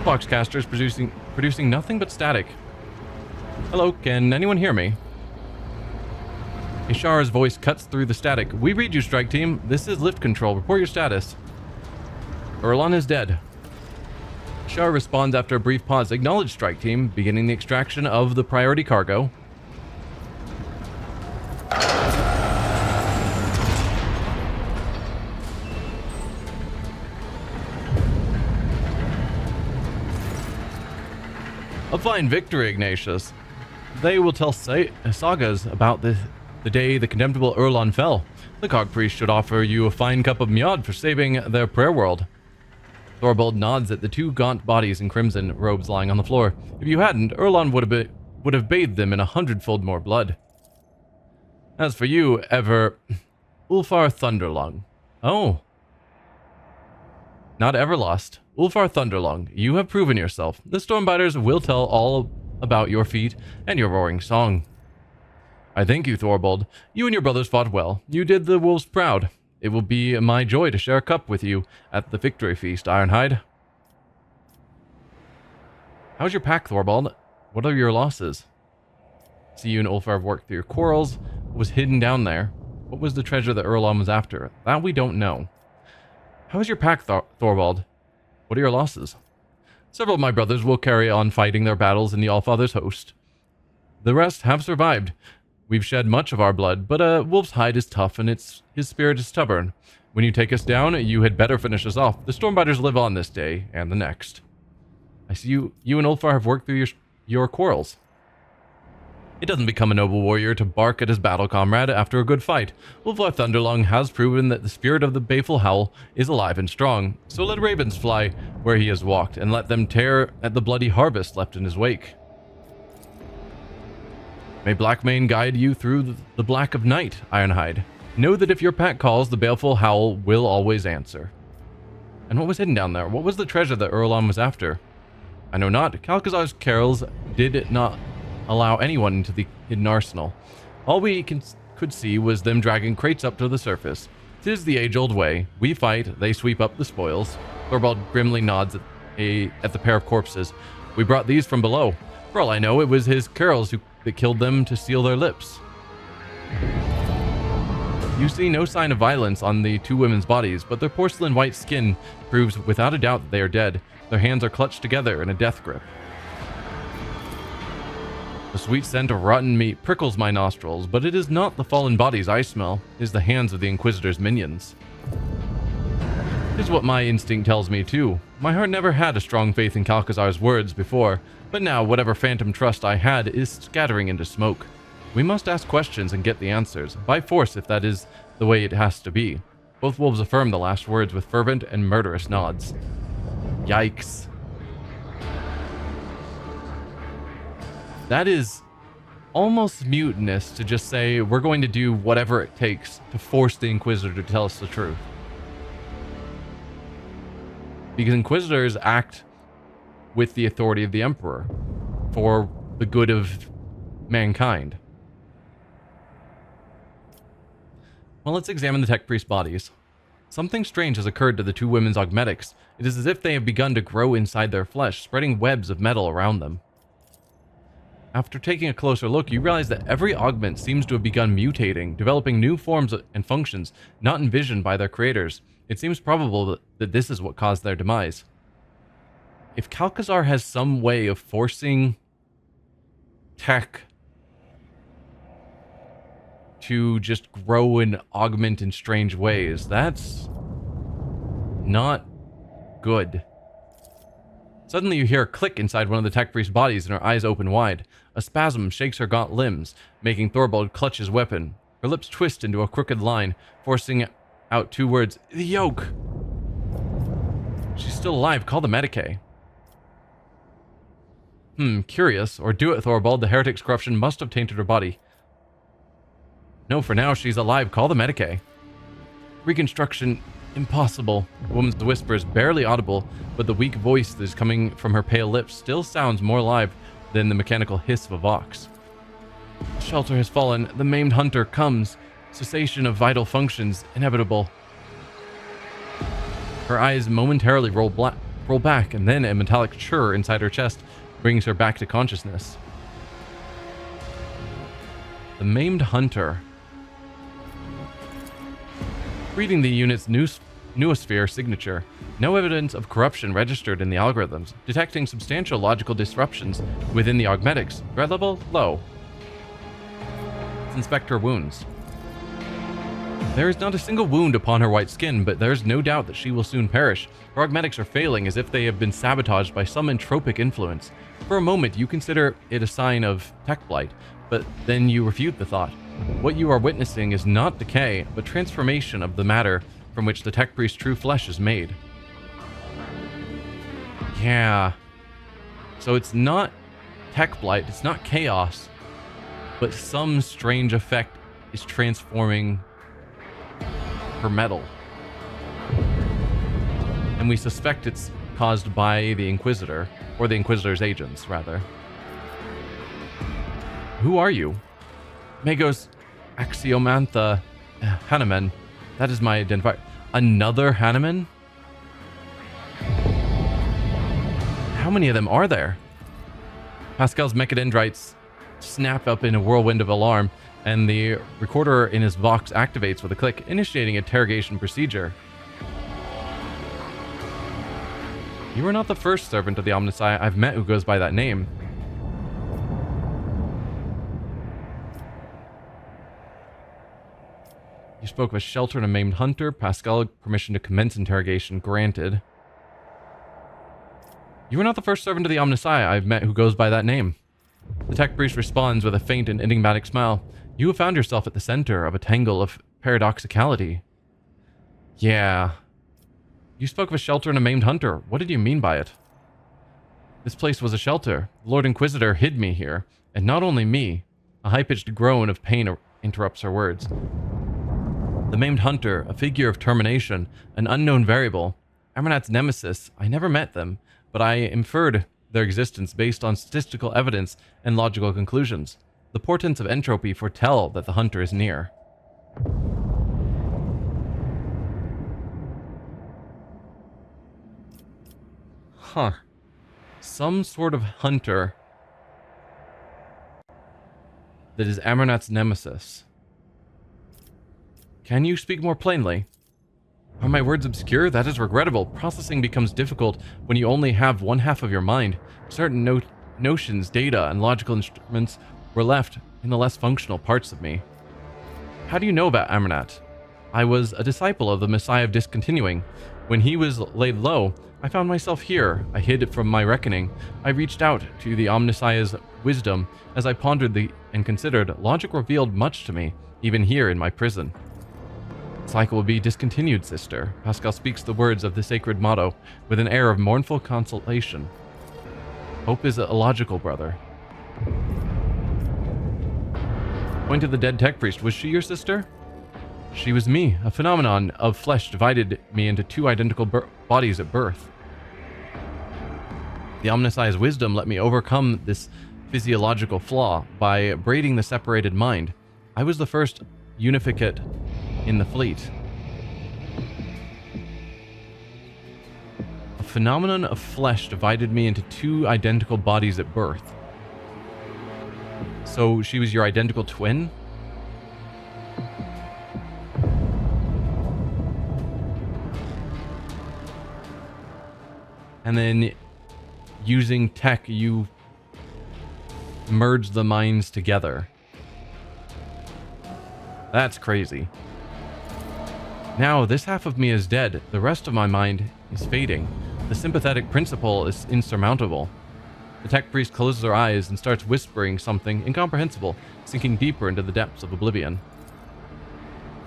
toolbox caster is producing nothing but static. Hello, can anyone hear me? Ishar's voice cuts through the static. We read you, strike team. This is lift control. Report your status. Erlon is dead. Ishar responds after a brief pause. Acknowledge, strike team. Beginning the extraction of the priority cargo. A fine victory, Ignatius. They will tell sagas about the day the contemptible Erlon fell. The Cog Priest should offer you a fine cup of mead for saving their prayer world. Thorvald nods at the two gaunt bodies in crimson robes lying on the floor. If you hadn't, Erlon would have bathed them in 100-fold more blood. As for you, Ulfar Thunderlong. Oh. Not Everlost. Ulfar Thunderlong, you have proven yourself. The Stormbiters will tell all about your feat and your roaring song. I thank you, Thorvald. You and your brothers fought well. You did the wolves proud. It will be my joy to share a cup with you at the victory feast, Ironhide. How's your pack, Thorvald? What are your losses? See, you and Ulfar have worked through your quarrels. What was hidden down there? What was the treasure that Erlon was after? That we don't know. How is your pack, Thorvald? What are your losses? Several of my brothers will carry on fighting their battles in the Allfather's host. The rest have survived. We've shed much of our blood, but a wolf's hide is tough and his spirit is stubborn. When you take us down, you had better finish us off. The Stormbiters live on this day and the next. I see you and Ulfar have worked through your quarrels. It doesn't become a noble warrior to bark at his battle comrade after a good fight. Ulfar Thunderlong has proven that the spirit of the baleful howl is alive and strong, so let ravens fly where he has walked, and let them tear at the bloody harvest left in his wake. May Blackmane guide you through the black of night, Ironhide. Know that if your pack calls, the baleful howl will always answer. And what was hidden down there? What was the treasure that Erlon was after? I know not. Calcazar's carols did not allow anyone into the hidden arsenal. All we could see was them dragging crates up to the surface. 'Tis the age-old way. We fight, they sweep up the spoils. Thorvald grimly nods at the pair of corpses. We brought these from below. For all I know, it was his carols that killed them to seal their lips. You see no sign of violence on the two women's bodies, but their porcelain white skin proves without a doubt that they are dead. Their hands are clutched together in a death grip. The sweet scent of rotten meat prickles my nostrils, but it is not the fallen bodies I smell. It is the hands of the Inquisitor's minions. It is what my instinct tells me too. My heart never had a strong faith in Calcazar's words before, but now whatever phantom trust I had is scattering into smoke. We must ask questions and get the answers, by force if that is the way it has to be. Both wolves affirm the last words with fervent and murderous nods. Yikes. That is almost mutinous to just say, we're going to do whatever it takes to force the Inquisitor to tell us the truth. Because Inquisitors act with the authority of the Emperor for the good of mankind. Well, let's examine the Tech Priest bodies. Something strange has occurred to the two women's augmetics. It is as if they have begun to grow inside their flesh, spreading webs of metal around them. After taking a closer look, you realize that every augment seems to have begun mutating, developing new forms and functions not envisioned by their creators. It seems probable that this is what caused their demise. If Calcazar has some way of forcing tech to just grow and augment in strange ways, that's not good. Suddenly you hear a click inside one of the Tech Priest's bodies and her eyes open wide. A spasm shakes her gaunt limbs, making Thorvald clutch his weapon. Her lips twist into a crooked line, forcing out two words, the yoke. She's still alive, call the Medicae. Curious. Or do it, Thorvald, the heretic's corruption must have tainted her body. No, for now, she's alive, call the Medicae. Reconstruction, impossible. The woman's whisper is barely audible, but the weak voice that is coming from her pale lips still sounds more alive than the mechanical hiss of a vox. The shelter has fallen, the maimed hunter comes. Cessation of vital functions, inevitable. Her eyes momentarily roll roll back, and then a metallic churr inside her chest brings her back to consciousness. The Maimed Hunter. Reading the unit's noosphere signature. No evidence of corruption registered in the algorithms, detecting substantial logical disruptions within the augmetics. Threat level low. Let's inspect her wounds. There is not a single wound upon her white skin, but there is no doubt that she will soon perish. Her augmetics are failing as if they have been sabotaged by some entropic influence. For a moment, you consider it a sign of tech blight, but then you refute the thought. What you are witnessing is not decay, but transformation of the matter from which the tech priest's true flesh is made. Yeah. So it's not tech blight, it's not chaos, but some strange effect is transforming her metal. And we suspect it's caused by the Inquisitor, or the Inquisitor's agents, rather. Who are you? Magos Axiomantha Hanuman. That is my identifier. Another Hanuman? How many of them are there? Pascal's mechadendrites snap up in a whirlwind of alarm, and the recorder in his Vox activates with a click, initiating interrogation procedure. You are not the first servant of the Omnissiah I've met who goes by that name. You spoke of a shelter and a maimed hunter. Pascal, permission to commence interrogation granted. You are not the first servant of the Omnissiah I've met who goes by that name. The tech priest responds with a faint and enigmatic smile. You have found yourself at the center of a tangle of paradoxicality. Yeah. You spoke of a shelter and a maimed hunter. What did you mean by it? This place was a shelter. The Lord Inquisitor hid me here. And not only me. A high-pitched groan of pain interrupts her words. The maimed hunter, a figure of termination, an unknown variable. Amernat's nemesis. I never met them, but I inferred their existence based on statistical evidence and logical conclusions. The portents of entropy foretell that the hunter is near. Huh. Some sort of hunter that is Amernat's nemesis. Can you speak more plainly? Are my words obscure? That is regrettable. Processing becomes difficult when you only have one half of your mind. Certain notions, data, and logical instruments were left in the less functional parts of me. How do you know about Amernat? I was a disciple of the Messiah of Discontinuing. When he was laid low, I found myself here. I hid from my reckoning. I reached out to the Omnissiah's wisdom. As I pondered and considered, logic revealed much to me, even here in my prison. Cycle will be discontinued, sister. Pascal speaks the words of the sacred motto with an air of mournful consolation. Hope is illogical, brother. Point to the dead tech priest. Was she your sister? She was me. A phenomenon of flesh divided me into two identical bodies at birth. The Omnissiah's wisdom let me overcome this physiological flaw by braiding the separated mind. I was the first unificate in the fleet. A phenomenon of flesh divided me into two identical bodies at birth. So she was your identical twin? And then using tech, you merge the minds together. That's crazy. Now, this half of me is dead. The rest of my mind is fading. The sympathetic principle is insurmountable. The tech priest closes her eyes and starts whispering something incomprehensible, sinking deeper into the depths of oblivion.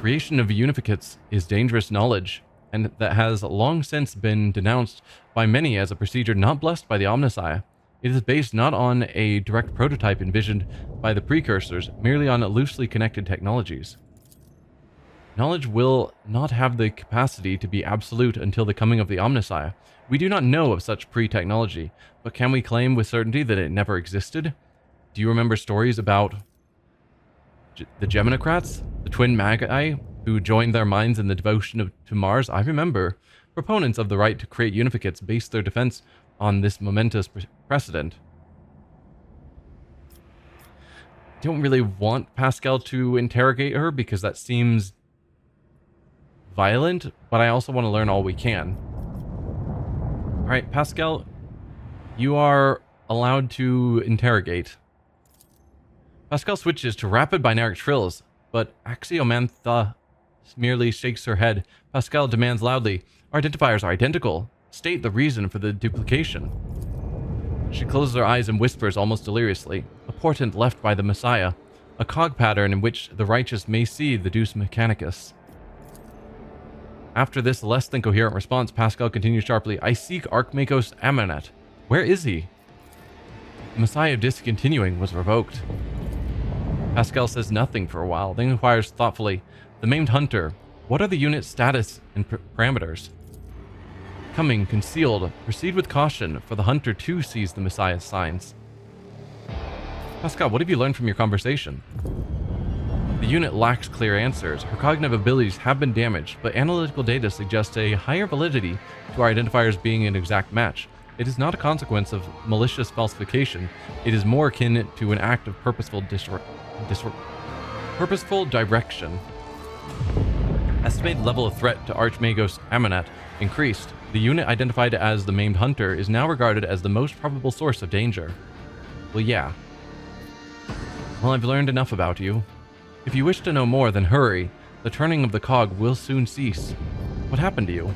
Creation of unificates is dangerous knowledge, and that has long since been denounced by many as a procedure not blessed by the Omnissiah. It is based not on a direct prototype envisioned by the precursors, merely on loosely connected technologies. Knowledge will not have the capacity to be absolute until the coming of the Omnissiah. We do not know of such pre-technology, but can we claim with certainty that it never existed? Do you remember stories about the Geminocrats, the twin magi who joined their minds in the devotion to Mars? I remember, Proponents of the right to create unificates base their defense on this momentous precedent. I don't really want Pascal to interrogate her because that seems violent, but I also want to learn all we can. Alright, Pascal, you are allowed to interrogate. Pascal switches to rapid binary trills, but Axiomantha merely shakes her head. Pascal demands loudly, "Our identifiers are identical. State the reason for the duplication." She closes her eyes and whispers almost deliriously, "A portent left by the Messiah, a cog pattern in which the righteous may see the Deus Mechanicus." After this less than coherent response, Pascal continues sharply, "I seek Archmagos Amanet. Where is he?" The Messiah discontinuing was revoked. Pascal says nothing for a while, then inquires thoughtfully, "The maimed hunter, what are the unit's status and parameters?" "Coming, concealed. Proceed with caution, for the hunter too sees the Messiah's signs." Pascal, what have you learned from your conversation? The unit lacks clear answers. Her cognitive abilities have been damaged, but analytical data suggests a higher validity to our identifiers being an exact match. It is not a consequence of malicious falsification. It is more akin to an act of purposeful direction. Estimated level of threat to Archmagos Amanet increased. The unit identified as the maimed hunter is now regarded as the most probable source of danger. Well, yeah. Well, I've learned enough about you. If you wish to know more, then hurry. The turning of the cog will soon cease. What happened to you?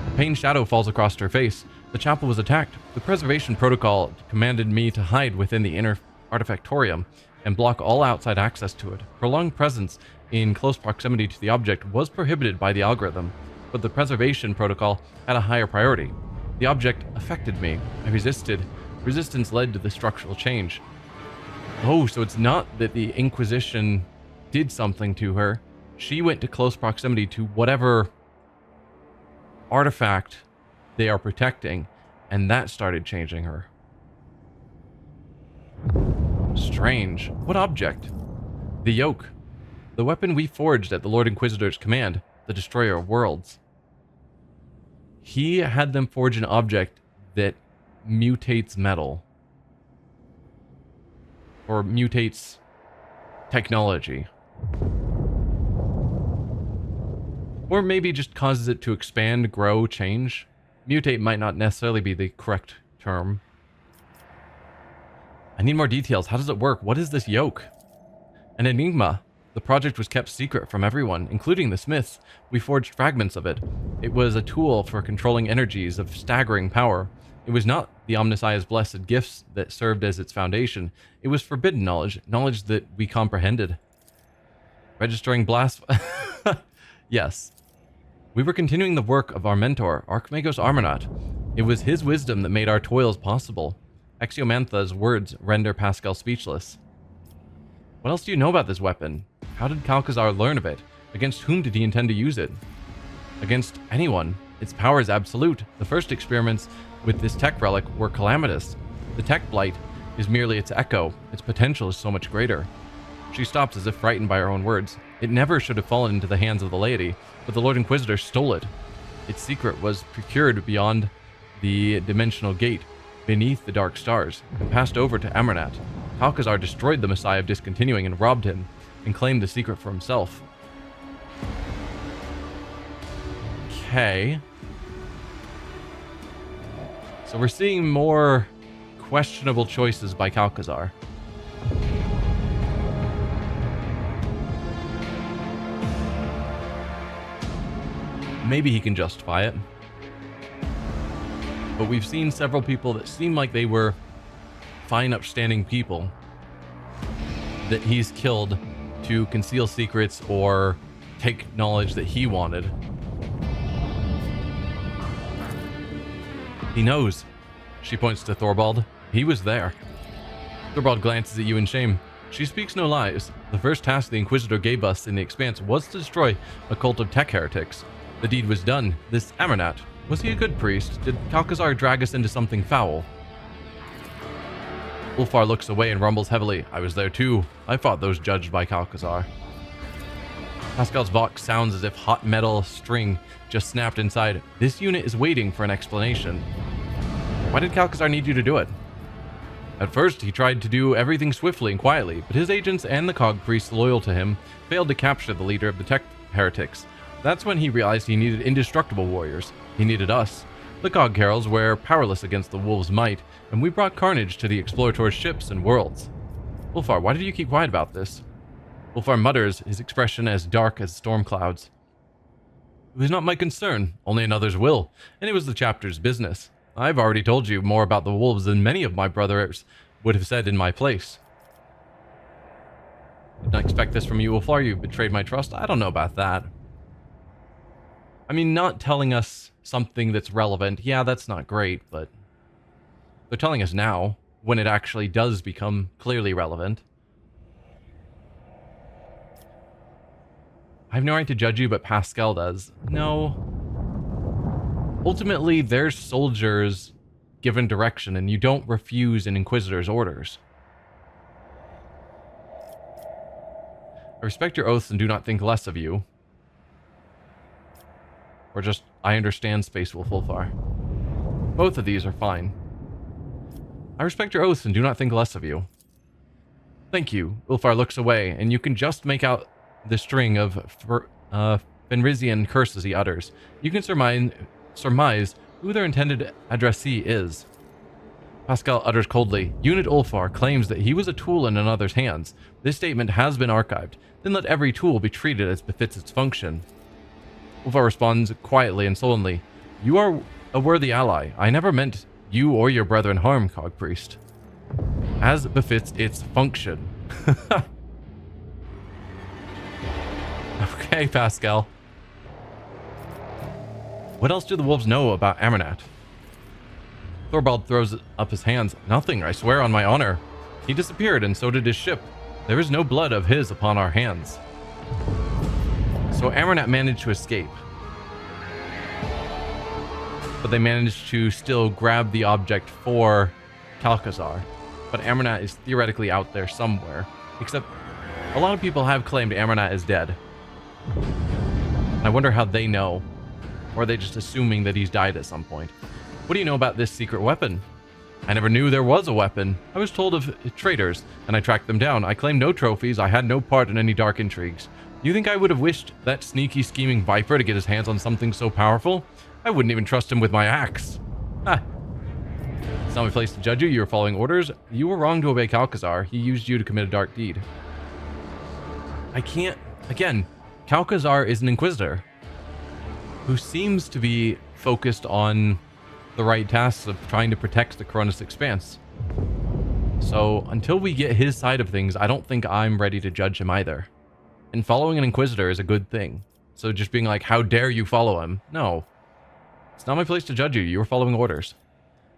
A pained shadow falls across her face. The chapel was attacked. The preservation protocol commanded me to hide within the inner artifactorium and block all outside access to it. Prolonged presence in close proximity to the object was prohibited by the algorithm, but the preservation protocol had a higher priority. The object affected me. I resisted. Resistance led to the structural change. Oh, so it's not that the Inquisition did something to her. She went to close proximity to whatever artifact they are protecting, and that started changing her. Strange. What object? The yoke. The weapon we forged at the Lord Inquisitor's command, the Destroyer of Worlds. He had them forge an object that mutates metal. Or mutates technology. Or maybe just causes it to expand, grow, change. Mutate might not necessarily be the correct term. I need more details. How does it work? What is this yoke? An enigma. The project was kept secret from everyone, including the Smiths. We forged fragments of it. It was a tool for controlling energies of staggering power. It was not the Omnissiah's blessed gifts that served as its foundation. It was forbidden knowledge, knowledge that we comprehended. Registering blasphemy. Yes. We were continuing the work of our mentor, Archmagos Armanat. It was his wisdom that made our toils possible. Axiomantha's words render Pascal speechless. What else do you know about this weapon? How did Calcazar learn of it? Against whom did he intend to use it? Against anyone. Its power is absolute. The first experiments with this tech relic were calamitous. The tech blight is merely its echo. Its potential is so much greater. She stops as if frightened by her own words. It never should have fallen into the hands of the laity, but the Lord Inquisitor stole it. Its secret was procured beyond the dimensional gate, beneath the dark stars, and passed over to Amarnat. Calcazar destroyed the Messiah of Discontinuing and robbed him, and claimed the secret for himself. Okay. So we're seeing more questionable choices by Calcazar. Maybe he can justify it. But we've seen several people that seem like they were fine, upstanding people that he's killed to conceal secrets or take knowledge that he wanted. He knows. She points to Thorvald. He was there. Thorvald glances at you in shame. She speaks no lies. The first task the Inquisitor gave us in the Expanse was to destroy a cult of tech heretics. The deed was done. This Amarnat, was he a good priest? Did Calcazar drag us into something foul? Ulfar looks away and rumbles heavily. I was there too. I fought those judged by Calcazar. Pascal's box sounds as if hot metal string just snapped inside. This unit is waiting for an explanation. Why did Calcazar need you to do it? At first, he tried to do everything swiftly and quietly, but his agents and the cog priests loyal to him failed to capture the leader of the tech heretics. That's when he realized he needed indestructible warriors. He needed us. The cog carrols were powerless against the wolves' might, and we brought carnage to the explorator's ships and worlds. Ulfar, why did you keep quiet about this? Ulfar mutters, his expression as dark as storm clouds. It was not my concern, only another's will, and it was the chapter's business. I've already told you more about the wolves than many of my brothers would have said in my place. Did not expect this from you, Ulfar. You betrayed my trust. I don't know about that. I mean, not telling us something that's relevant, yeah, that's not great, but they're telling us now, when it actually does become clearly relevant. I have no right to judge you, but Pascal does. No. Ultimately, they're soldiers given direction, and you don't refuse an Inquisitor's orders. I respect your oaths and do not think less of you. Or just, I understand, Space Wolf Ulfar. Both of these are fine. I respect your oaths and do not think less of you. Thank you. Ulfar looks away, and you can just make out the string of Fenrisian curses he utters. You can surmise who their intended addressee is. Pascal utters coldly, Unit Ulfar claims that he was a tool in another's hands. This statement has been archived. Then let every tool be treated as befits its function. Ulfar responds quietly and sullenly, You are a worthy ally. I never meant you or your brethren harm, Cog Priest. As befits its function. Okay, Pascal. What else do the wolves know about Amernat? Thorvald throws up his hands. Nothing, I swear on my honor. He disappeared, and so did his ship. There is no blood of his upon our hands. So Amernat managed to escape. But they managed to still grab the object for Calcazar. But Amernat is theoretically out there somewhere. Except, a lot of people have claimed Amernat is dead. I wonder how they know. Or are they just assuming that he's died at some point? What do you know about this secret weapon? I never knew there was a weapon. I was told of traitors, and I tracked them down. I claimed no trophies. I had no part in any dark intrigues. Do you think I would have wished that sneaky, scheming viper to get his hands on something so powerful? I wouldn't even trust him with my axe. Ah. It's not my place to judge you. You were following orders. You were wrong to obey Calcazar. He used you to commit a dark deed. I can't... Again, Calcazar is an Inquisitor who seems to be focused on the right tasks of trying to protect the Koronus Expanse. So until we get his side of things, I don't think I'm ready to judge him either. And following an Inquisitor is a good thing. So just being like, how dare you follow him? No. It's not my place to judge you. You were following orders.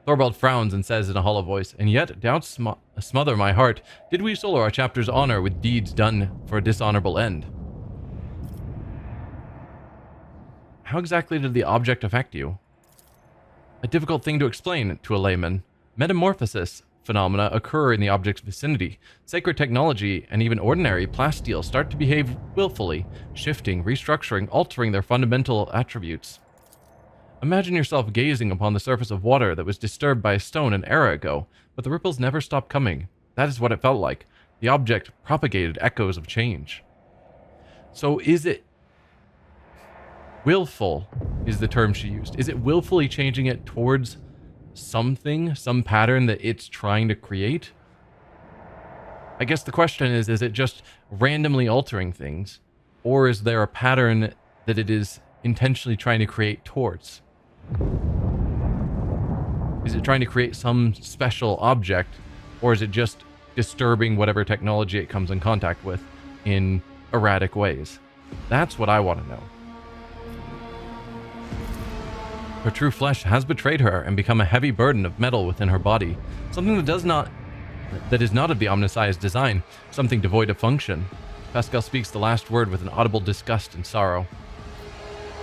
Thorvald frowns and says in a hollow voice, and yet doubts smother my heart. Did we sully our chapter's honor with deeds done for a dishonorable end? How exactly did the object affect you? A difficult thing to explain to a layman. Metamorphosis phenomena occur in the object's vicinity. Sacred technology and even ordinary plasteel start to behave willfully, shifting, restructuring, altering their fundamental attributes. Imagine yourself gazing upon the surface of water that was disturbed by a stone an era ago, but the ripples never stopped coming. That is what it felt like. The object propagated echoes of change. So is it willful is the term she used. Is it willfully changing it towards something, some pattern that it's trying to create? I guess the question is it just randomly altering things? Or is there a pattern that it is intentionally trying to create towards? Is it trying to create some special object? Or is it just disturbing whatever technology it comes in contact with in erratic ways? That's what I want to know. Her true flesh has betrayed her and become a heavy burden of metal within her body, something that is not of the omniscience design, something devoid of function. Pascal speaks the last word with an audible disgust and sorrow.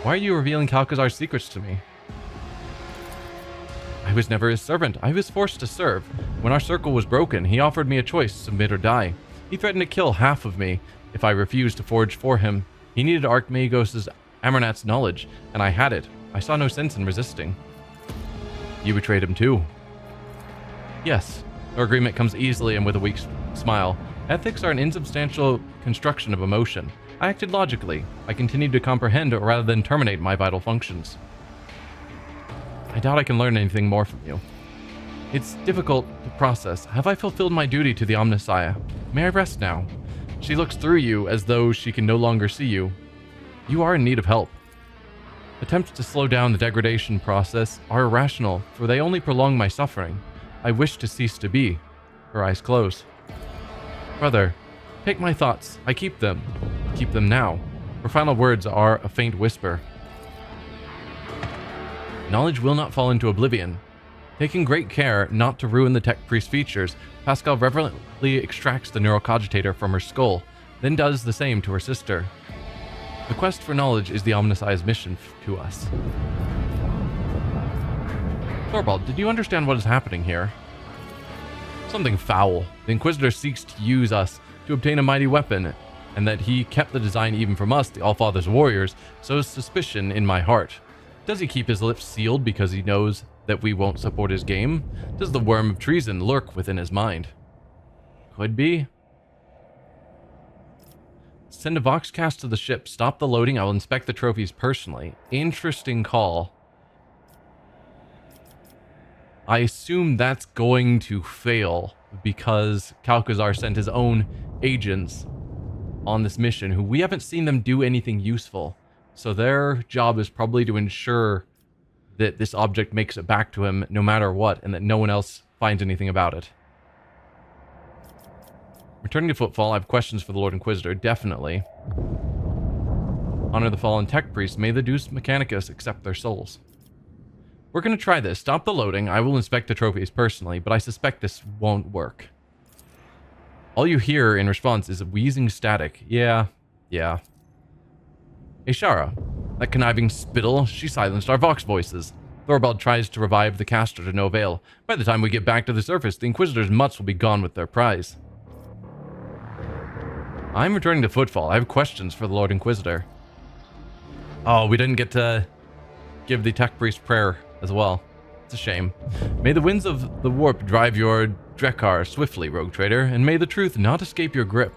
Why are you revealing Calcazar's secrets to me? I was never his servant. I was forced to serve. When our circle was broken, he offered me a choice, submit or die. He threatened to kill half of me if I refused to forge for him. He needed Archmagos' Amernat's knowledge, and I had it. I saw no sense in resisting. You betrayed him too. Yes, our agreement comes easily and with a weak smile. Ethics are an insubstantial construction of emotion. I acted logically. I continued to comprehend rather than terminate my vital functions. I doubt I can learn anything more from you. It's difficult to process. Have I fulfilled my duty to the Omnissiah? May I rest now? She looks through you as though she can no longer see you. You are in need of help. Attempts to slow down the degradation process are irrational, for they only prolong my suffering. I wish to cease to be. Her eyes close. Brother, take my thoughts. I keep them. Keep them now. Her final words are a faint whisper. Knowledge will not fall into oblivion. Taking great care not to ruin the tech priest features, Pascal reverently extracts the neural cogitator from her skull, then does the same to her sister. The quest for knowledge is the Omnissiah's mission to us. Thorvald, did you understand what is happening here? Something foul. The Inquisitor seeks to use us to obtain a mighty weapon, and that he kept the design even from us, the Allfather's warriors, sows suspicion in my heart. Does he keep his lips sealed because he knows that we won't support his game? Does the worm of treason lurk within his mind? Could be. Send a voxcast to the ship. Stop the loading. I will inspect the trophies personally. Interesting call. I assume that's going to fail because Calcazar sent his own agents on this mission who we haven't seen them do anything useful. So their job is probably to ensure that this object makes it back to him no matter what, and that no one else finds anything about it. Returning to Footfall, I have questions for the Lord Inquisitor, definitely. Honor the fallen tech priest. May the Deus Mechanicus accept their souls. We're going to try this. Stop the loading. I will inspect the trophies personally, but I suspect this won't work. All you hear in response is a wheezing static. Yeah. Ishara, that conniving spittle, she silenced our vox voices. Thorvald tries to revive the caster to no avail. By the time we get back to the surface, the Inquisitor's mutts will be gone with their prize. I'm returning to Footfall. I have questions for the Lord Inquisitor. Oh, we didn't get to give the tech priest prayer as well. It's a shame. May the winds of the warp drive your Drekar swiftly, rogue trader, and may the truth not escape your grip.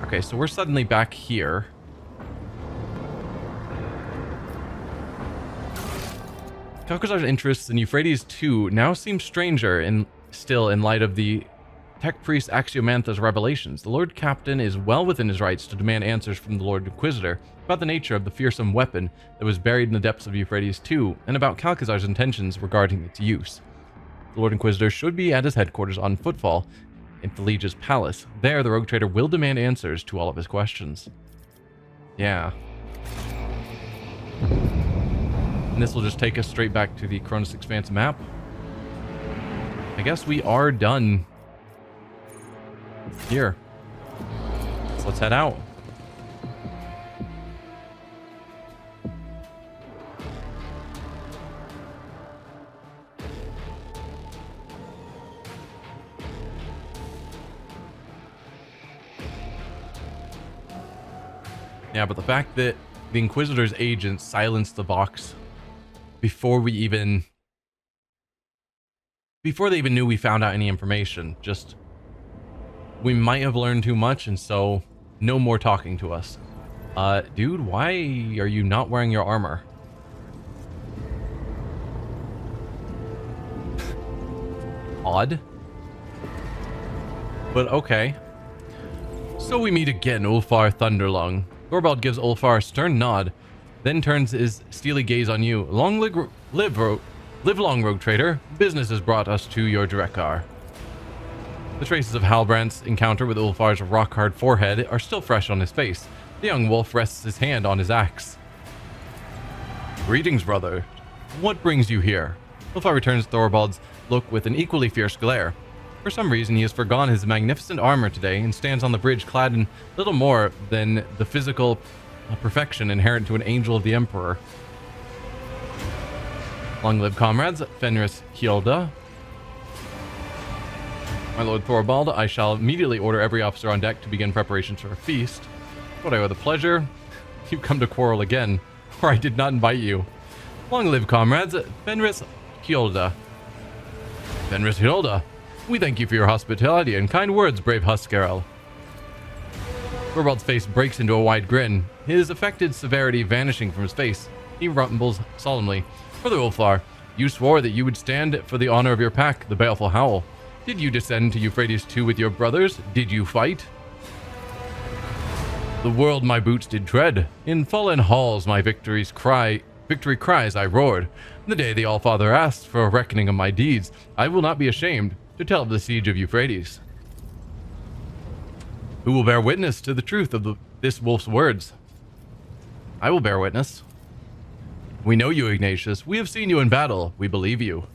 Okay, so we're suddenly back here. Calcazar's interests in Euphrates II now seem stranger still in light of the tech priest Axiomantha's revelations. The Lord Captain is well within his rights to demand answers from the Lord Inquisitor about the nature of the fearsome weapon that was buried in the depths of Euphrates II, and about Calcazar's intentions regarding its use. The Lord Inquisitor should be at his headquarters on Footfall in Thalija's palace. There, the rogue trader will demand answers to all of his questions. Yeah. And this will just take us straight back to the Koronus Expanse map. I guess we are done here. So let's head out. Yeah, but the fact that the Inquisitor's agents silenced the Vox before they even knew we found out any information, just, we might have learned too much, and so no more talking to us. Dude, why are you not wearing your armor? Odd. But okay. So we meet again, Ulfar Thunderlung. Thorvald gives Ulfar a stern nod, then turns his steely gaze on you. Live long, rogue trader. Business has brought us to your Drekar. The traces of Halbrand's encounter with Ulfar's rock-hard forehead are still fresh on his face. The young wolf rests his hand on his axe. Greetings, brother. What brings you here? Ulfar returns Thorvald's look with an equally fierce glare. For some reason, he has forgone his magnificent armor today and stands on the bridge clad in little more than the physical perfection inherent to an angel of the Emperor. Long live comrades, Fenris Hylda. My Lord Thorvald, I shall immediately order every officer on deck to begin preparations for a feast. But I owe the pleasure. You come to quarrel again, or I did not invite you. Long live, comrades. Fenris Hjolda. Fenris Hjolda, we thank you for your hospitality and kind words, brave Huskarl. Thorvald's face breaks into a wide grin, his affected severity vanishing from his face. He rumbles solemnly. Brother Ulfar, you swore that you would stand for the honor of your pack, the Baleful Howl. Did you descend to Euphrates too with your brothers? Did you fight? The world my boots did tread. In fallen halls my victory cries I roared. The day the Allfather asked for a reckoning of my deeds, I will not be ashamed to tell of the siege of Euphrates. Who will bear witness to the truth of this wolf's words? I will bear witness. We know you, Ignatius. We have seen you in battle. We believe you.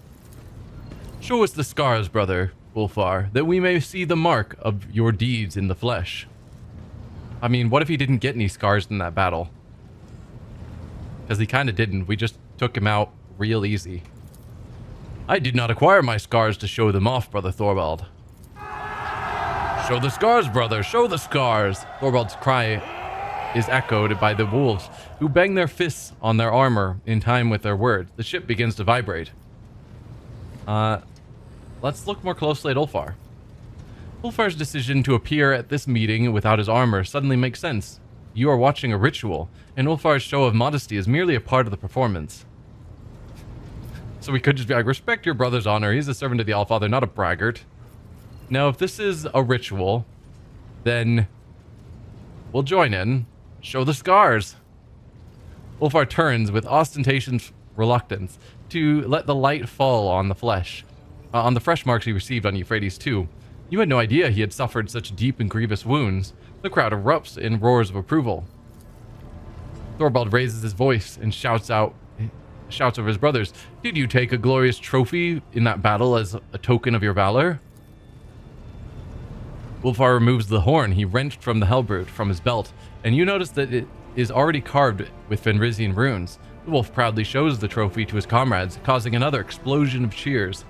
Show us the scars, brother Ulfar, that we may see the mark of your deeds in the flesh. I mean, what if he didn't get any scars in that battle? Because he kind of didn't. We just took him out real easy. I did not acquire my scars to show them off, brother Thorvald. Show the scars, brother. Show the scars. Thorvald's cry is echoed by the wolves, who bang their fists on their armor in time with their words. The ship begins to vibrate. Let's look more closely at Ulfar. Ulfar's decision to appear at this meeting without his armor suddenly makes sense. You are watching a ritual, and Ulfar's show of modesty is merely a part of the performance. So we could just be like, respect your brother's honor. He's a servant of the Allfather, not a braggart. Now, if this is a ritual, then we'll join in. Show the scars. Ulfar turns with ostentatious reluctance to let the light fall on the flesh, on the fresh marks he received on Euphrates too. You had no idea he had suffered such deep and grievous wounds. The crowd erupts in roars of approval. Thorvald raises his voice and shouts over his brothers. Did you take a glorious trophy in that battle as a token of your valor? Ulfar removes the horn he wrenched from the Hellbrute from his belt, and you notice that it is already carved with Fenrisian runes. The wolf proudly shows the trophy to his comrades, causing another explosion of cheers.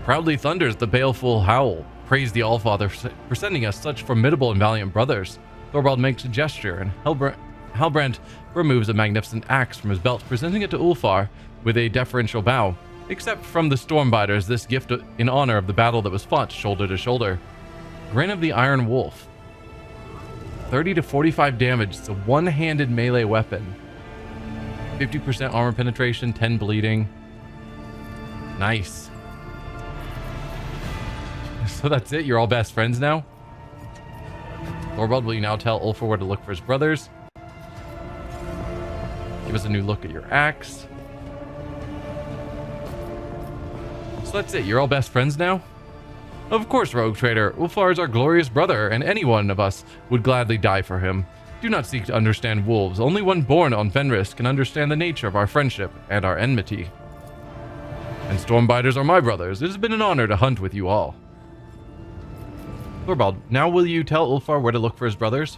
Proudly thunders the baleful howl. Praise the Allfather for sending us such formidable and valiant brothers. Thorvald makes a gesture, and Halbrand removes a magnificent axe from his belt, presenting it to Ulfar with a deferential bow. Except from the Stormbiters, this gift in honor of the battle that was fought shoulder to shoulder. Grin of the Iron Wolf. 30 to 45 damage. It's a one-handed melee weapon. 50% armor penetration, 10 bleeding. Nice. So that's it? You're all best friends now? Thorvald, will you now tell Ulfar where to look for his brothers? Give us a new look at your axe. So that's it? You're all best friends now? Of course, rogue trader. Ulfar is our glorious brother, and any one of us would gladly die for him. Do not seek to understand wolves. Only one born on Fenris can understand the nature of our friendship and our enmity. And Stormbiters are my brothers. It has been an honor to hunt with you all. Thorvald, now will you tell Ulfar where to look for his brothers?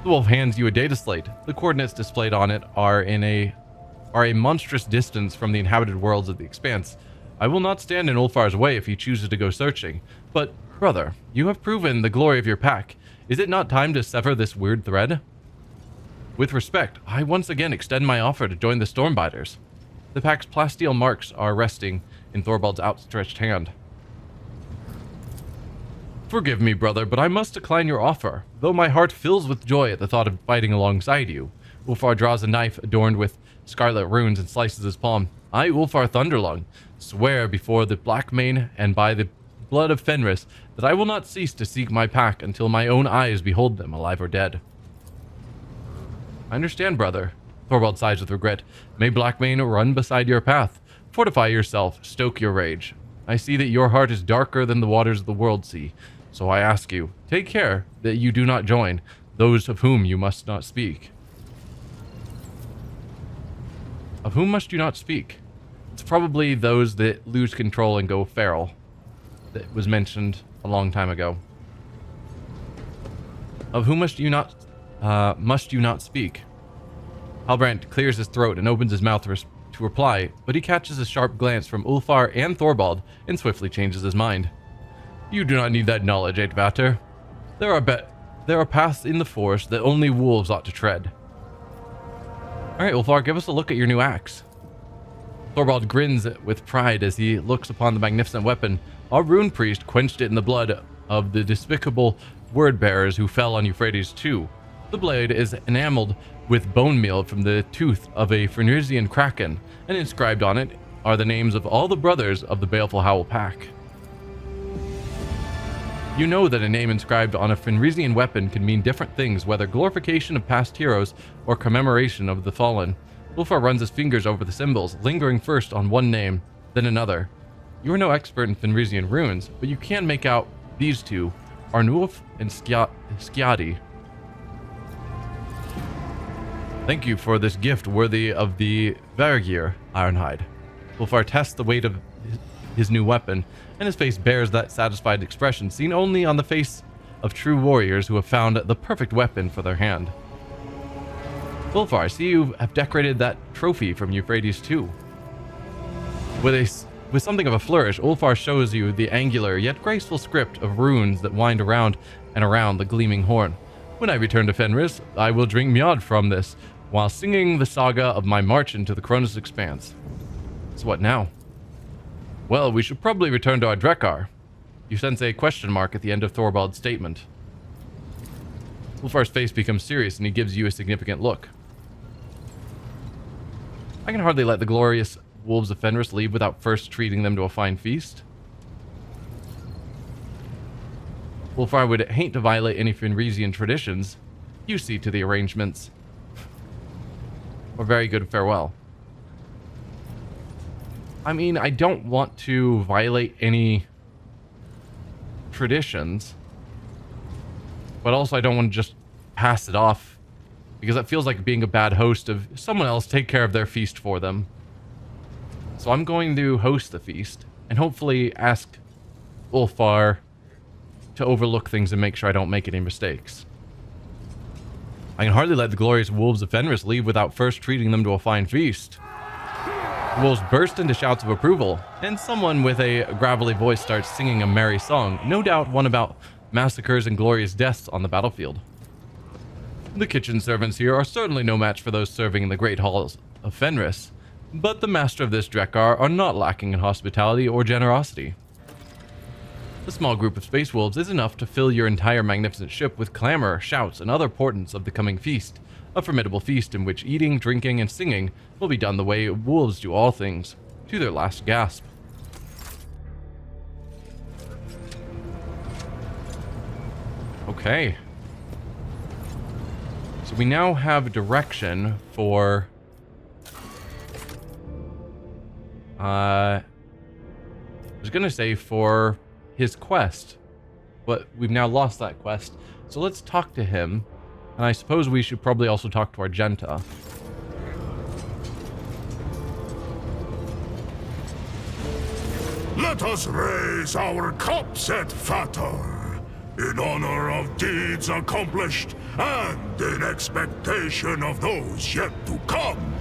The wolf hands you a data slate. The coordinates displayed on it are a monstrous distance from the inhabited worlds of the Expanse. I will not stand in Ulfar's way if he chooses to go searching. But, brother, you have proven the glory of your pack. Is it not time to sever this weird thread? With respect, I once again extend my offer to join the Stormbiters. The pack's plasteel marks are resting in Thorvald's outstretched hand. Forgive me, brother, but I must decline your offer, though my heart fills with joy at the thought of fighting alongside you. Ulfar draws a knife adorned with scarlet runes and slices his palm. I, Ulfar Thunderlung, swear before the Blackmane and by the blood of Fenris that I will not cease to seek my pack until my own eyes behold them, alive or dead. I understand, brother. Thorvald sighs with regret. May Blackmane run beside your path. Fortify yourself, stoke your rage. I see that your heart is darker than the waters of the world sea, so I ask you, take care that you do not join those of whom you must not speak. Of whom must you not speak? It's probably those that lose control and go feral. That was mentioned a long time ago. Of whom must you not speak? Halbrand clears his throat and opens his mouth to reply, but he catches a sharp glance from Ulfar and Thorvald and swiftly changes his mind. You do not need that knowledge, Edvater. There are paths in the forest that only wolves ought to tread. Alright, Ulfar, give us a look at your new axe. Thorvald grins with pride as he looks upon the magnificent weapon. Our rune priest quenched it in the blood of the despicable word-bearers who fell on Euphrates II. The blade is enameled with bone meal from the tooth of a Fenrisian kraken, and inscribed on it are the names of all the brothers of the Baleful Howl pack. You know that a name inscribed on a Fenrisian weapon can mean different things, whether glorification of past heroes or commemoration of the fallen. Ulfar runs his fingers over the symbols, lingering first on one name, then another. You are no expert in Fenrisian runes, but you can make out these two, Arnulf and Skadi. Thank you for this gift worthy of the Vergir, Ironhide. Ulfar tests the weight of his new weapon, and his face bears that satisfied expression seen only on the face of true warriors who have found the perfect weapon for their hand. Ulfar, I see you have decorated that trophy from Euphrates II. With something of a flourish, Ulfar shows you the angular yet graceful script of runes that wind around and around the gleaming horn. When I return to Fenris, I will drink mead from this, while singing the saga of my march into the Koronus Expanse. So what now? Well, we should probably return to our Drekar. You sense a question mark at the end of Thorvald's statement. Ulfar's face becomes serious and he gives you a significant look. I can hardly let the glorious wolves of Fenris leave without first treating them to a fine feast. Ulfar would hate to violate any Fenrisian traditions. You see to the arrangements. Or very good farewell. I mean, I don't want to violate any traditions, but also I don't want to just pass it off, because that feels like being a bad host of someone else take care of their feast for them. So I'm going to host the feast and hopefully ask Ulfar to overlook things and make sure I don't make any mistakes. I can hardly let the glorious wolves of Fenris leave without first treating them to a fine feast. The wolves burst into shouts of approval, and someone with a gravelly voice starts singing a merry song, no doubt one about massacres and glorious deaths on the battlefield. The kitchen servants here are certainly no match for those serving in the great halls of Fenris, but the master of this Drekar are not lacking in hospitality or generosity. A small group of space wolves is enough to fill your entire magnificent ship with clamor, shouts, and other portents of the coming feast, a formidable feast in which eating, drinking, and singing will be done the way wolves do all things, to their last gasp. Okay. So we now have direction for... I was gonna say for his quest, but we've now lost that quest. So let's talk to him, and I suppose we should probably also talk to Argenta. Let us raise our cups at Vator, in honor of deeds accomplished and in expectation of those yet to come.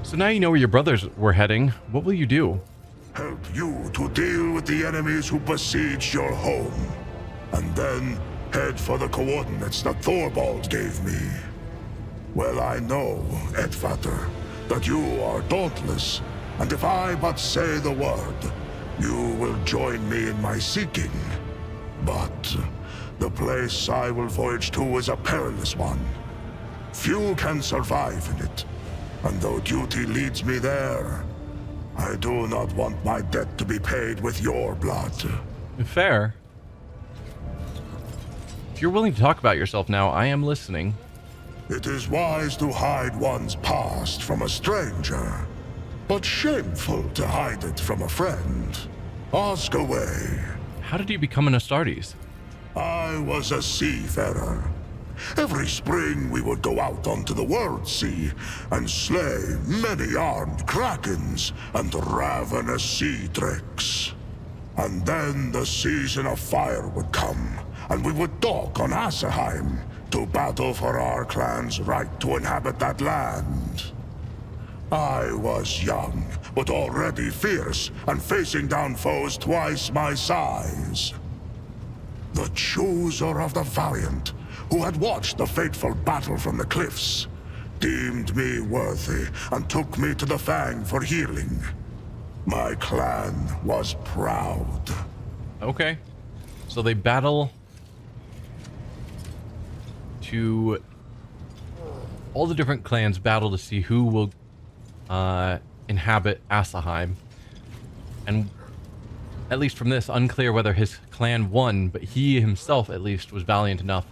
So now you know where your brothers were heading. What will you do? Help you to deal with the enemies who besieged your home, and then head for the coordinates that Thorvald gave me. Well, I know, Edvater, that you are dauntless, and if I but say the word, you will join me in my seeking. But the place I will voyage to is a perilous one. Few can survive in it, and though duty leads me there, I do not want my debt to be paid with your blood. Fair. If you're willing to talk about yourself now, I am listening. It is wise to hide one's past from a stranger, but shameful to hide it from a friend. Ask away. How did you become an Astartes? I was a seafarer. Every spring we would go out onto the world sea and slay many armed krakens and ravenous sea drakes. And then the season of fire would come, and we would dock on Asaheim to battle for our clan's right to inhabit that land. I was young, but already fierce, and facing down foes twice my size. The chooser of the valiant, who had watched the fateful battle from the cliffs, deemed me worthy and took me to the Fang for healing. My clan was proud. Okay. So they battle to... all the different clans battle to see who will inhabit Asaheim. And at least from this, unclear whether his clan won, but he himself at least was valiant enough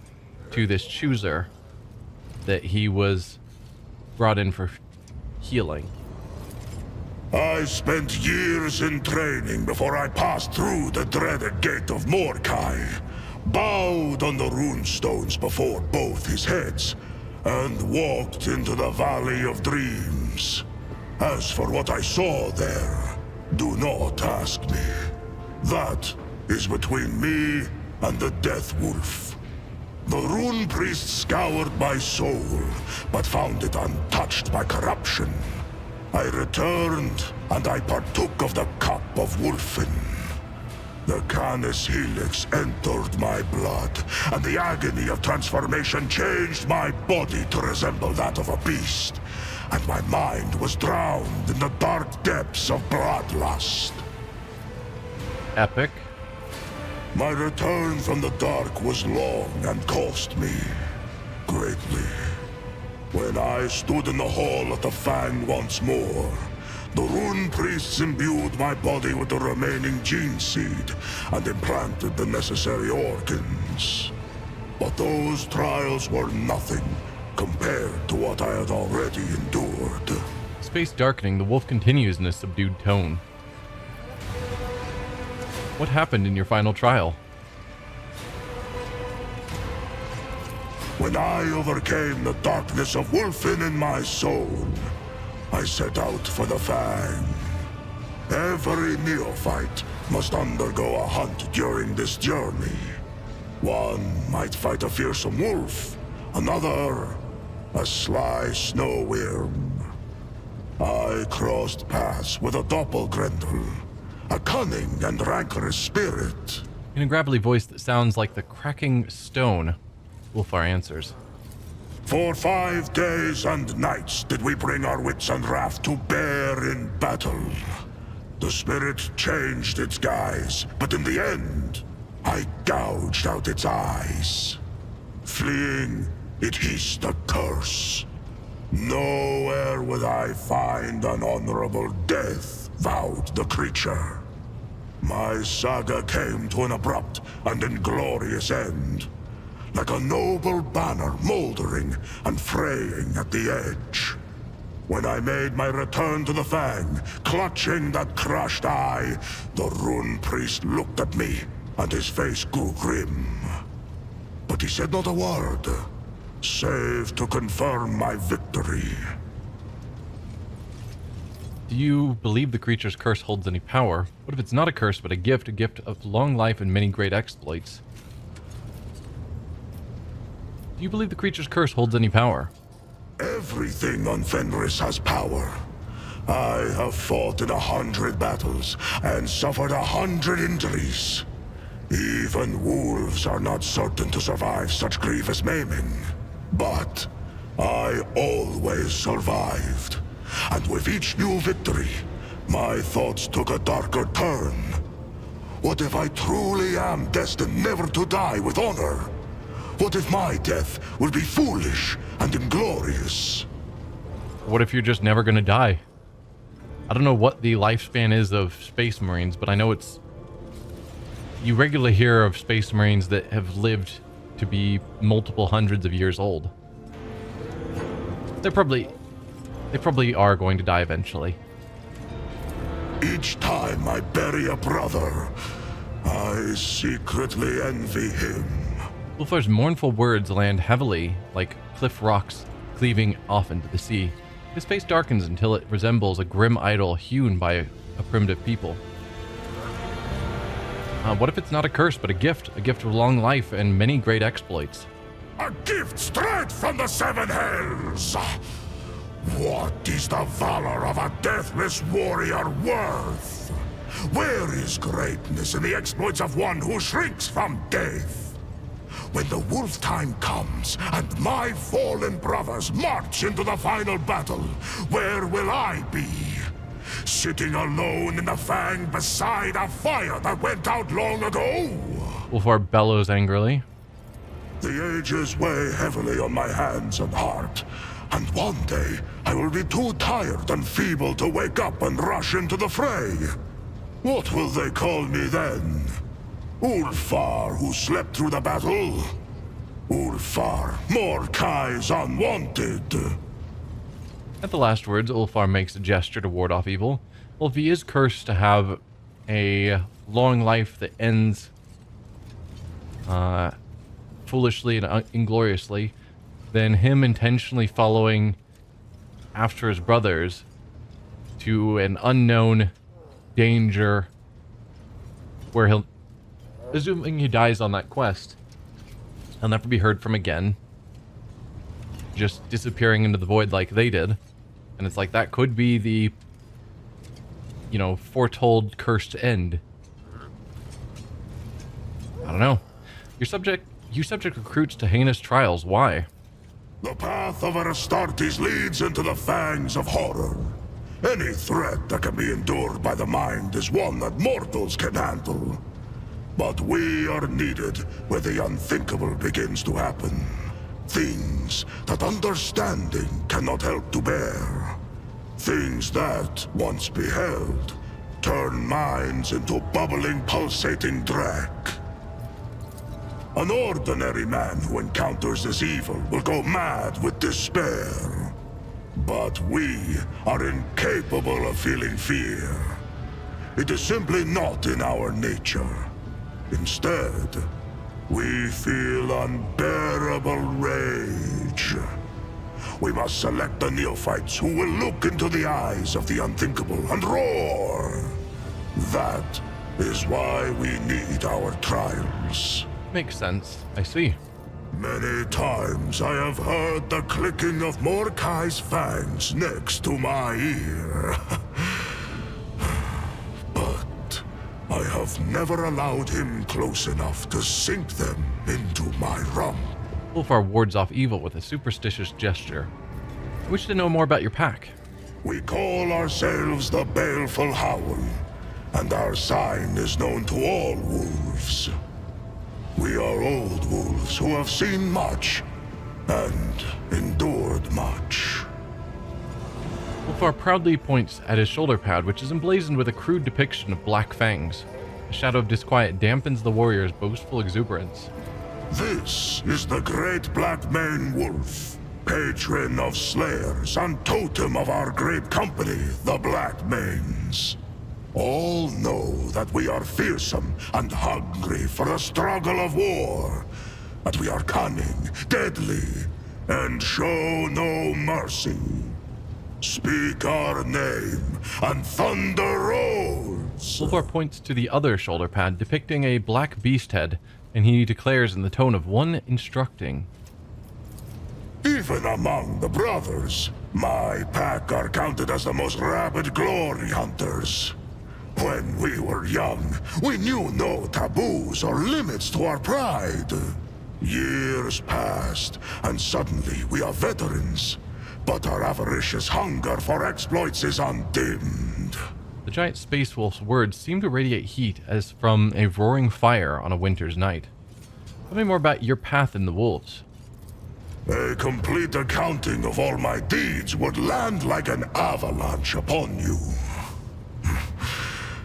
to this chooser that he was brought in for healing. I spent years in training before I passed through the dreaded gate of Mordkai, bowed on the runestones before both his heads, and walked into the Valley of Dreams. As for what I saw there, do not ask me. That is between me and the Death Wolf. The Rune Priest scoured my soul, but found it untouched by corruption. I returned, and I partook of the cup of Wolfen. The Canis Helix entered my blood, and the agony of transformation changed my body to resemble that of a beast, and my mind was drowned in the dark depths of bloodlust. Epic. My return from the dark was long and cost me greatly. When I stood in the hall at the Fang once more, the Rune Priests imbued my body with the remaining gene seed and implanted the necessary organs. But those trials were nothing compared to what I had already endured. Space darkening, the wolf continues in a subdued tone. What happened in your final trial? When I overcame the darkness of Wolfen in my soul, I set out for the Fang. Every neophyte must undergo a hunt during this journey. One might fight a fearsome wolf, another a sly snow worm. I crossed paths with a doppelgrendel, a cunning and rancorous spirit. In a gravelly voice that sounds like the cracking stone, Wolfar answers. For 5 days and nights did we bring our wits and wrath to bear in battle. The spirit changed its guise, but in the end, I gouged out its eyes. Fleeing, it hissed a curse. Nowhere would I find an honorable death, vowed the creature. My saga came to an abrupt and inglorious end, like a noble banner moldering and fraying at the edge. When I made my return to the Fang, clutching that crushed eye, the Rune Priest looked at me, and his face grew grim. But he said not a word, save to confirm my victory. Do you believe the creature's curse holds any power? What if it's not a curse, but a gift of long life and many great exploits? Do you believe the creature's curse holds any power? Everything on Fenris has power. I have fought in 100 battles and suffered 100 injuries. Even wolves are not certain to survive such grievous maiming. But I always survived. And with each new victory, my thoughts took a darker turn. What if I truly am destined never to die with honor? What if my death will be foolish and inglorious? What if you're just never gonna die? I don't know what the lifespan is of space marines, but I know it's... You regularly hear of space marines that have lived to be multiple hundreds of years old. They probably are going to die eventually. Each time I bury a brother, I secretly envy him. Ulfar's mournful words land heavily, like cliff rocks cleaving off into the sea. His face darkens until it resembles a grim idol hewn by a primitive people. What if it's not a curse, but a gift of long life and many great exploits? A gift straight from the Seven Hells! What is the valor of a deathless warrior worth? Where is greatness in the exploits of one who shrinks from death? When the wolf time comes, and my fallen brothers march into the final battle, where will I be? Sitting alone in the fang beside a fire that went out long ago? Ulfar bellows angrily. The ages weigh heavily on my hands and heart, and one day I will be too tired and feeble to wake up and rush into the fray. What will they call me then? Ulfar, who slept through the battle? Ulfar, Mordecai's unwanted. At the last words, Ulfar makes a gesture to ward off evil. Well, if he is cursed to have a long life that ends foolishly and ingloriously, then him intentionally following after his brothers to an unknown danger where he'll, assuming he dies on that quest, he'll never be heard from again, just disappearing into the void like they did. And it's like, that could be the, you know, foretold cursed end. I don't know. You subject recruits to heinous trials. Why? The path of Astartes leads into the fangs of horror. Any threat that can be endured by the mind is one that mortals can handle. But we are needed where the unthinkable begins to happen. Things that understanding cannot help to bear. Things that, once beheld, turn minds into bubbling, pulsating dreck. An ordinary man who encounters this evil will go mad with despair. But we are incapable of feeling fear. It is simply not in our nature. Instead, we feel unbearable rage. We must select the neophytes who will look into the eyes of the unthinkable and roar. That is why we need our trials. Makes sense. I see. Many times I have heard the clicking of Mordecai's fangs next to my ear. But I have never allowed him close enough to sink them into my rump. Ulfar wards off evil with a superstitious gesture. I wish to know more about your pack. We call ourselves the Baleful Howl, and our sign is known to all wolves. We are old wolves who have seen much and endured much. Ulfar proudly points at his shoulder pad, which is emblazoned with a crude depiction of black fangs. A shadow of disquiet dampens the warrior's boastful exuberance. This is the great black mane wolf, patron of slayers and totem of our great company, the Black Manes. All know that we are fearsome and hungry for the struggle of war, that we are cunning, deadly, and show no mercy. Speak our name, and thunder rolls. Ulfar points to the other shoulder pad depicting a black beast head, and he declares in the tone of one instructing. Even among the brothers, my pack are counted as the most rabid glory hunters. When we were young, we knew no taboos or limits to our pride. Years passed, and suddenly we are veterans. But our avaricious hunger for exploits is undimmed. The giant space wolf's words seem to radiate heat as from a roaring fire on a winter's night. Tell me more about your path in the wolves. A complete accounting of all my deeds would land like an avalanche upon you.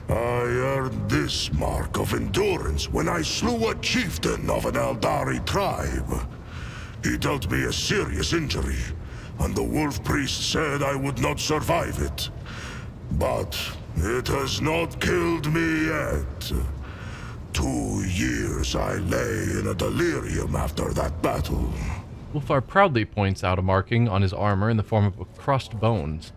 I earned this mark of endurance when I slew a chieftain of an Eldari tribe. He dealt me a serious injury, and the wolf priest said I would not survive it. But it has not killed me yet. 2 years I lay in a delirium after that battle. Ulfar proudly points out a marking on his armor in the form of crushed bones.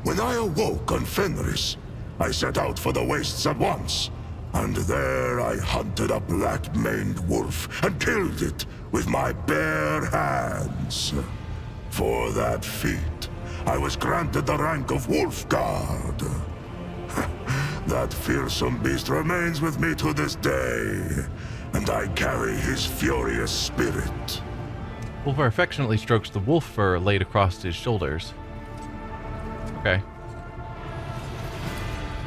When I awoke on Fenris, I set out for the wastes at once, and there I hunted a black-maned wolf and killed it with my bare hands. For that feat, I was granted the rank of Wolf Guard. That fearsome beast remains with me to this day, and I carry his furious spirit. Ulfar affectionately strokes the wolf fur laid across his shoulders. Okay.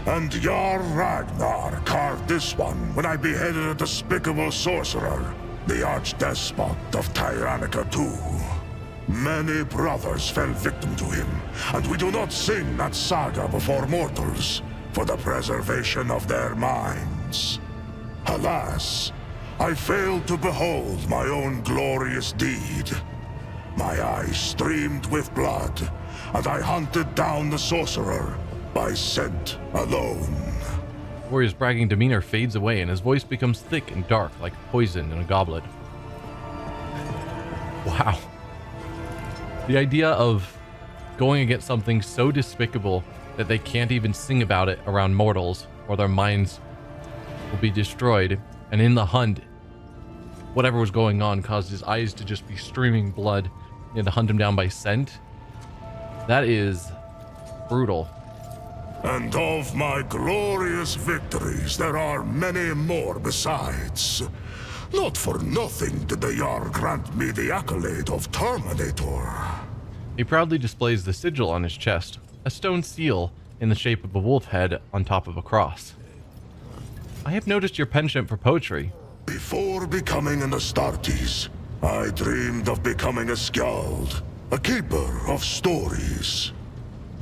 And Jarl Ragnar carved this one when I beheaded a despicable sorcerer, the archdespot of Tyrannica II. Many brothers fell victim to him, and we do not sing that saga before mortals, for the preservation of their minds. Alas, I failed to behold my own glorious deed. My eyes streamed with blood, and I hunted down the sorcerer by scent alone. Warrior's bragging demeanor fades away, and his voice becomes thick and dark, like poison in a goblet. Wow. The idea of going against something so despicable that they can't even sing about it around mortals, or their minds will be destroyed, and in the hunt, whatever was going on caused his eyes to just be streaming blood. He had to hunt him down by scent. That is brutal. And of my glorious victories, there are many more besides. Not for nothing did the Jarl grant me the accolade of Terminator. He proudly displays the sigil on his chest, a stone seal in the shape of a wolf head on top of a cross. I have noticed your penchant for poetry. Before becoming an Astartes, I dreamed of becoming a skald, a keeper of stories.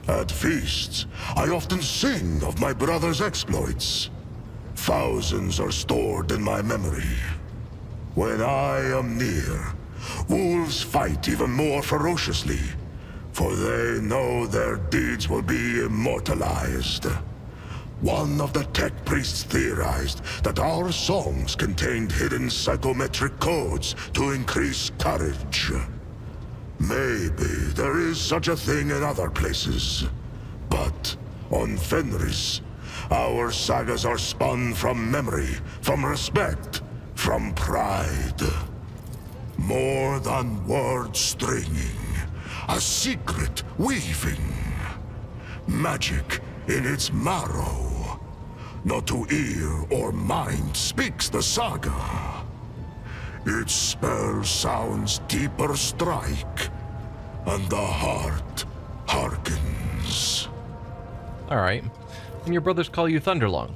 At feasts, I often sing of my brother's exploits. Thousands are stored in my memory. When I am near, wolves fight even more ferociously, for they know their deeds will be immortalized. One of the tech priests theorized that our songs contained hidden psychometric codes to increase courage. Maybe there is such a thing in other places, but on Fenris, our sagas are spun from memory, from respect, from pride. More than word stringing, a secret weaving. Magic in its marrow. Not to ear or mind speaks the saga. Its spell sounds deeper strike, and the heart hearkens. Alright. And your brothers call you Thunderlong.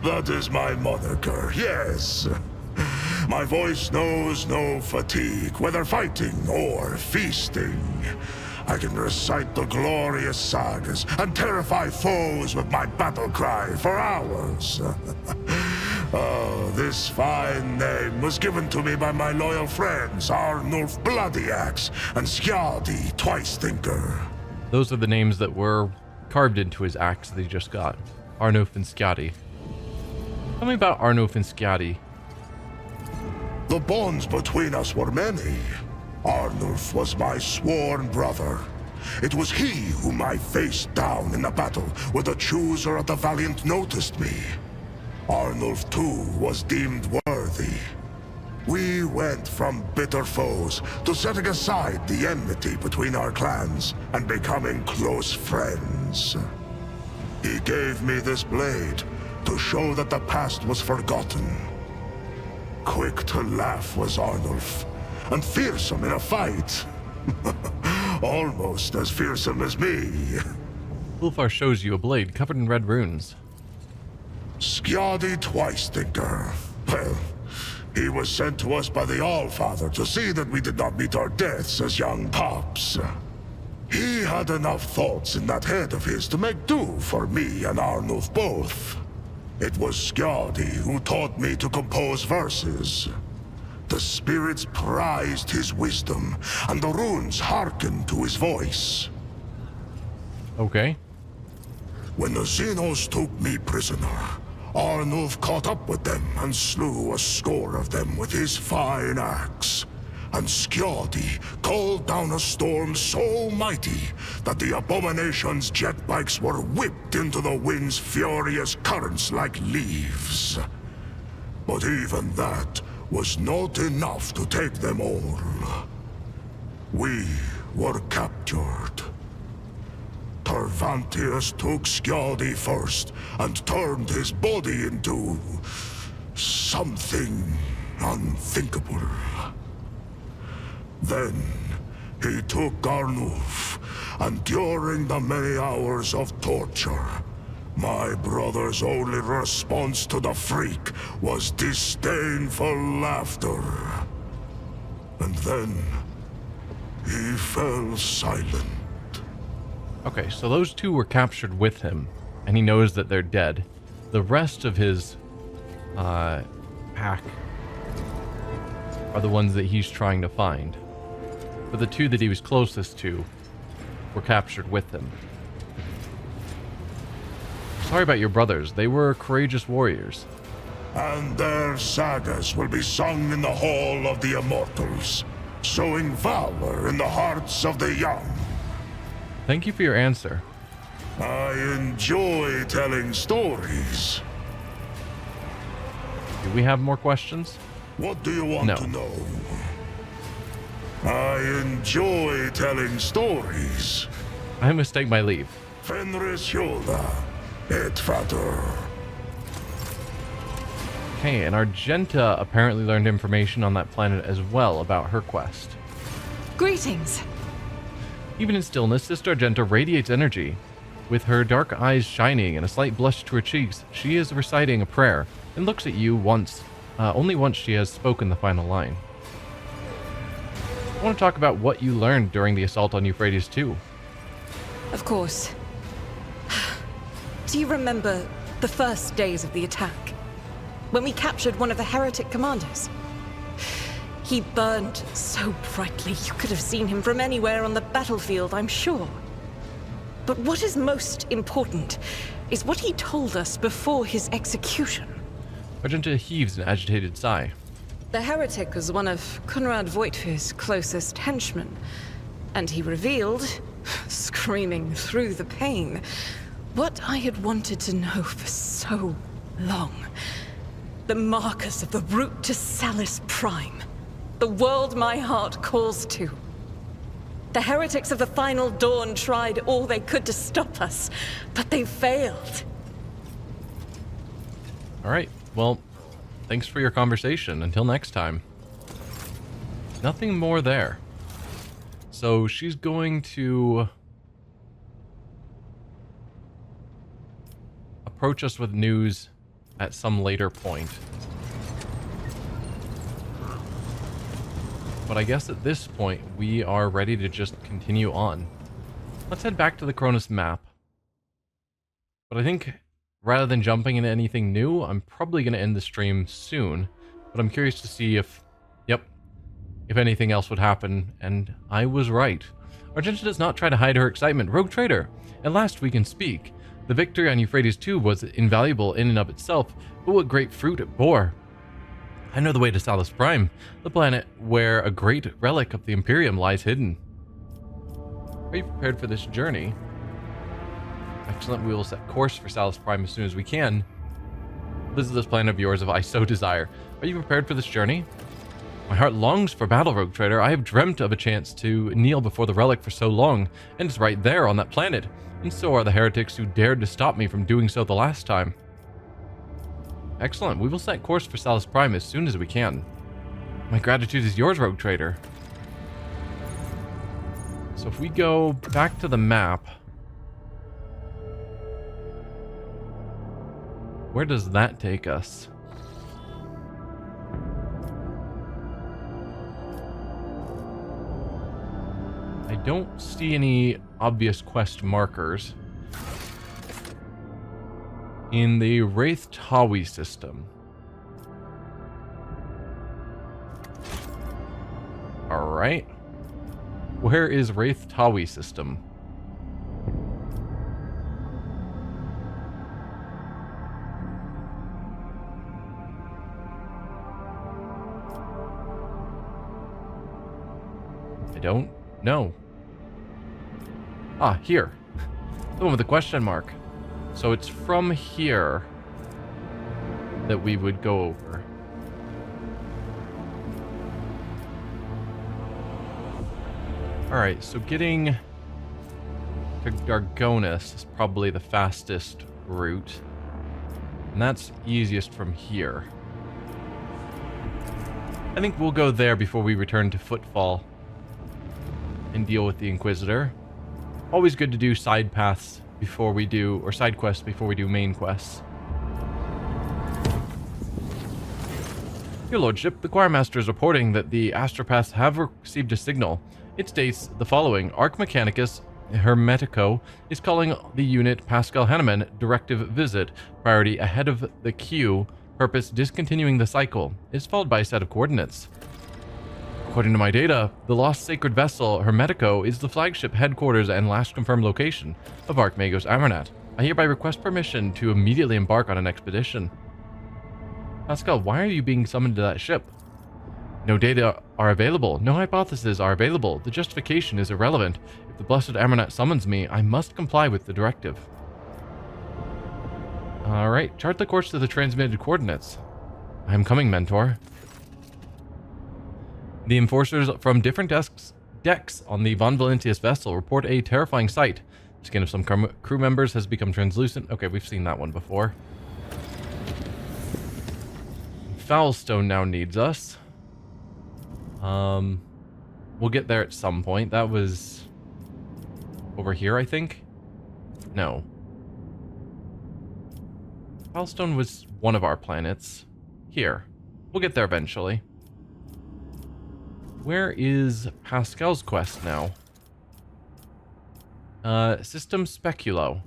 That is my moniker, yes. My voice knows no fatigue, whether fighting or feasting. I can recite the glorious sagas and terrify foes with my battle cry for hours. Oh, this fine name was given to me by my loyal friends, Arnulf Bloody Axe and Skjaldi Twice Thinker. Those are the names that were carved into his axe that he just got. Arnulf and Skjaldi. Tell me about Arnulf and Skjaldi. The bonds between us were many. Arnulf was my sworn brother. It was he whom I faced down in the battle where the chooser of the Valiant noticed me. Arnulf too was deemed worthy. We went from bitter foes to setting aside the enmity between our clans and becoming close friends. He gave me this blade to show that the past was forgotten. Quick to laugh was Arnulf, and fearsome in a fight. Almost as fearsome as me. Ulfar shows you a blade covered in red runes. Skjaldi Twice Thinker. Well, he was sent to us by the Allfather to see that we did not meet our deaths as young pups. He had enough thoughts in that head of his to make do for me and Arnulf both. It was Skjaldi who taught me to compose verses. The spirits prized his wisdom, and the runes hearkened to his voice. Okay. When the xenos took me prisoner, Arnulf caught up with them and slew a score of them with his fine axe. And Skjaldi called down a storm so mighty that the abomination's jet bikes were whipped into the wind's furious currents like leaves. But even that was not enough to take them all. We were captured. Tervantius took Skjaldi first and turned his body into something unthinkable. Then he took Garnuf, and during the many hours of torture, my brother's only response to the freak was disdainful laughter. And then he fell silent. Okay, so those two were captured with him, and he knows that they're dead. The rest of his pack are the ones that he's trying to find. But the two that he was closest to were captured with him. Sorry about your brothers. They were courageous warriors. And their sagas will be sung in the Hall of the Immortals, sowing valor in the hearts of the young. Thank you for your answer. I enjoy telling stories. Do we have more questions? What do you want No. to know? I enjoy telling stories. I mistake my leave. Fenris Hjulda, et fatter. Okay, and Argenta apparently learned information on that planet as well about her quest. Greetings. Even in stillness, Sister Argenta radiates energy. With her dark eyes shining and a slight blush to her cheeks, she is reciting a prayer and looks at you once. Only once she has spoken the final line. I want to talk about what you learned during the assault on Euphrates II. Of course. Do you remember the first days of the attack? When we captured one of the heretic commanders? He burned so brightly you could have seen him from anywhere on the battlefield, I'm sure. But what is most important is what he told us before his execution. Argenta heaves an agitated sigh. The heretic was one of Conrad Voigtfir's closest henchmen, and he revealed, screaming through the pain, what I had wanted to know for so long. The markers of the route to Salus Prime. The world my heart calls to. The heretics of the Final Dawn tried all they could to stop us, but they failed. Alright, well, thanks for your conversation. Until next time. Nothing more there. So she's going to approach us with news at some later point. But I guess at this point, we are ready to just continue on. Let's head back to the Koronus map. But I think rather than jumping into anything new, I'm probably going to end the stream soon. But I'm curious to see if anything else would happen, and I was right. Argenta does not try to hide her excitement. Rogue trader, at last we can speak. The victory on Euphrates II was invaluable in and of itself, but what great fruit it bore. I know the way to Salus Prime, the planet where a great relic of the Imperium lies hidden. Are you prepared for this journey? Excellent, we will set course for Salus Prime as soon as we can. Visit this planet of yours if I so desire. Are you prepared for this journey? My heart longs for battle, Rogue Trader. I have dreamt of a chance to kneel before the relic for so long, and it's right there on that planet. And so are the heretics who dared to stop me from doing so the last time. Excellent. We will set course for Salus Prime as soon as we can. My gratitude is yours, Rogue Trader. So if we go back to the map, where does that take us? I don't see any obvious quest markers in the Wraith Tawi system. Alright. Where is Wraith Tawi system? I don't know. Ah, here. The one with the question mark. So it's from here that we would go over. Alright, so getting to Koronus is probably the fastest route. And that's easiest from here. I think we'll go there before we return to Footfall and deal with the Inquisitor. Always good to do side paths before we do, or side quests before we do main quests. Your Lordship, the Choirmaster is reporting that the astropaths have received a signal. It states the following: Arch Mechanicus Hermetico is calling the unit Pascal Hanneman directive visit, priority ahead of the queue, purpose discontinuing the cycle, is followed by a set of coordinates. According to my data, the lost sacred vessel Hermetico is the flagship headquarters and last confirmed location of Archmagos Amarnat. I hereby request permission to immediately embark on an expedition. Pascal, why are you being summoned to that ship? No data are available. No hypotheses are available. The justification is irrelevant. If the blessed Amarnat summons me, I must comply with the directive. Alright, chart the course to the transmitted coordinates. I am coming, Mentor. The enforcers from different decks on the Von Valentius vessel report a terrifying sight. The skin of some crew members has become translucent. Okay, we've seen that one before. Foulstone now needs us. We'll get there at some point. That was over here, I think. No. Foulstone was one of our planets. Here. We'll get there eventually. Where is Pascal's quest now? System Speculo.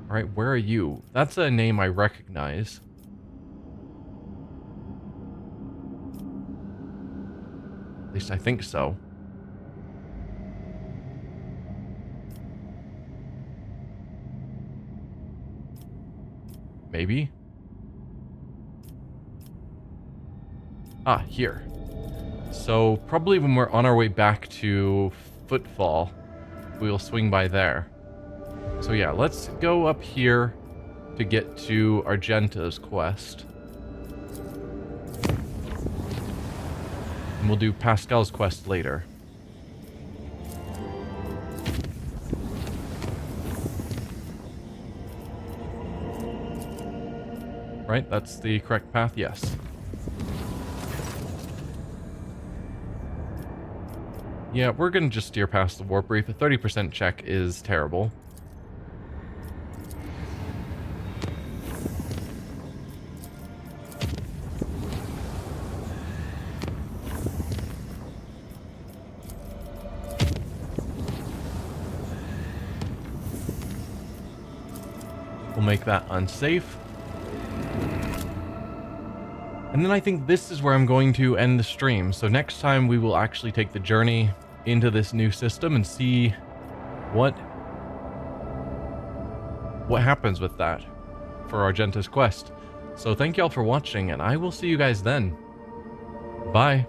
Alright, where are you? That's a name I recognize. At least I think so. Maybe? Ah, here. So, probably when we're on our way back to Footfall, we'll swing by there. So yeah, let's go up here to get to Argenta's quest. And we'll do Pascal's quest later. Right, that's the correct path, yes. Yeah, we're gonna just steer past the warp reef. A 30% check is terrible. We'll make that unsafe. And then I think this is where I'm going to end the stream. So next time we will actually take the journey into this new system and see what happens with that for Argenta's quest. So thank you all for watching, and I will see you guys then. Bye.